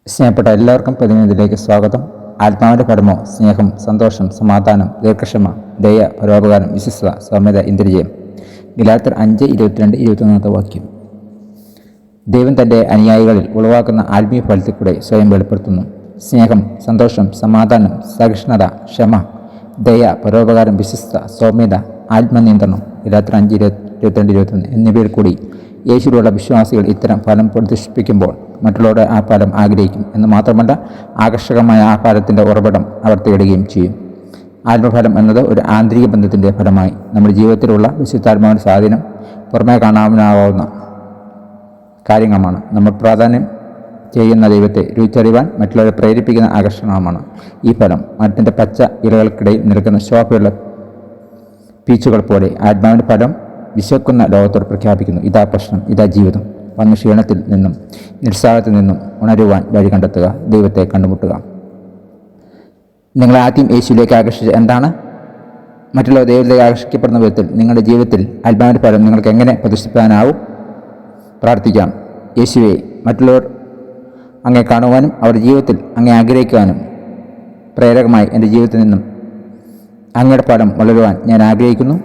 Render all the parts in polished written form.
സ്നേഹപ്പെട്ട എല്ലാവർക്കും പ്രതിനിധിയിലേക്ക് സ്വാഗതം. ആത്മാവിൻ്റെ ഫലമോ സ്നേഹം, സന്തോഷം, സമാധാനം, ദീർഘക്ഷമ, ദയ, പരോപകാരം, വിശ്വസ്തത, സൗമ്യത, ഇന്ദ്രിയം. ഗലാത്യർ 5:22-21 വാക്യം. ദൈവം തൻ്റെ അനുയായികളിൽ ഉളവാക്കുന്ന ആത്മീയ ഫലത്തിലൂടെ സ്വയം വെളിപ്പെടുത്തുന്നു. സ്നേഹം, സന്തോഷം, സമാധാനം, സഹിഷ്ണുത, ക്ഷമ, ദയ, പരോപകാരം, വിശ്വസ്തത, സൗമ്യത, ആത്മനിയന്ത്രണം. ഗലാത്യർ 5:22-21 എന്നിവയിൽ കൂടി യേശുവിലുള്ള വിശ്വാസികൾ ഇത്തരം ഫലം പ്രദർശിപ്പിക്കുമ്പോൾ മറ്റുള്ളവരുടെ ആ ഫലം ആഗ്രഹിക്കും എന്ന് മാത്രമല്ല, ആകർഷകമായ ആ ഫലത്തിൻ്റെ ഉറവിടം അവർ തേടുകയും ചെയ്യും. ആത്മഫലം എന്നത് ഒരു ആന്തരിക ബന്ധത്തിൻ്റെ ഫലമായി നമ്മുടെ ജീവിതത്തിലുള്ള വിശുദ്ധാത്മാവിൻ്റെ സ്വാധീനം പുറമേ കാണാനാവുന്ന കാര്യങ്ങളുമാണ്. നമ്മൾ പ്രാധാന്യം ചെയ്യുന്ന ദൈവത്തെ രുചിച്ചറിയുവാൻ മറ്റുള്ളവരെ പ്രേരിപ്പിക്കുന്ന ആകർഷണമാണ് ഈ ഫലം. മരത്തിൻ്റെ പച്ച ഇലകൾക്കിടയിൽ നിൽക്കുന്ന ശോഭയുള്ള പീച്ചുകൾ പോലെ ആത്മാവിൻ്റെ ഫലം വിശക്കുന്ന ലോകത്തോട് പ്രഖ്യാപിക്കുന്നു: ഇതാ പ്രശ്നം, ഇതാ ജീവിതം. വന്ന ക്ഷീണത്തിൽ നിന്നും നിരുത്സാഹത്തിൽ നിന്നും ഉണരുവാൻ വഴി കണ്ടെത്തുക, ദൈവത്തെ കണ്ടുമുട്ടുക. നിങ്ങളെ ആദ്യം യേശുവിലേക്ക് ആകർഷിച്ച എന്താണ്? മറ്റുള്ളവർ ദൈവത്തിലേക്ക് ആകർഷിക്കപ്പെടുന്ന വിധത്തിൽ നിങ്ങളുടെ ജീവിതത്തിൽ ആത്മാവിൻ്റെ ഫലം നിങ്ങൾക്ക് എങ്ങനെ പ്രദർശിപ്പിക്കാനാവും? പ്രാർത്ഥിക്കാം. യേശുവെ, മറ്റുള്ളവർ അങ്ങേ കാണുവാനും അവരുടെ ജീവിതത്തിൽ അങ്ങേ ആഗ്രഹിക്കുവാനും പ്രേരകമായി എൻ്റെ ജീവിതത്തിൽ നിന്നും അങ്ങയുടെ ഫലം വളരുവാൻ ഞാൻ ആഗ്രഹിക്കുന്നു.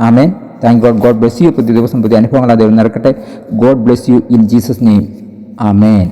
Amen. Thank God. God bless you. പുതിയ ദിവസം പുതിയ അനുഭവങ്ങൾ ദൈവം നിറക്കട്ടെ. God bless you in Jesus name. Amen.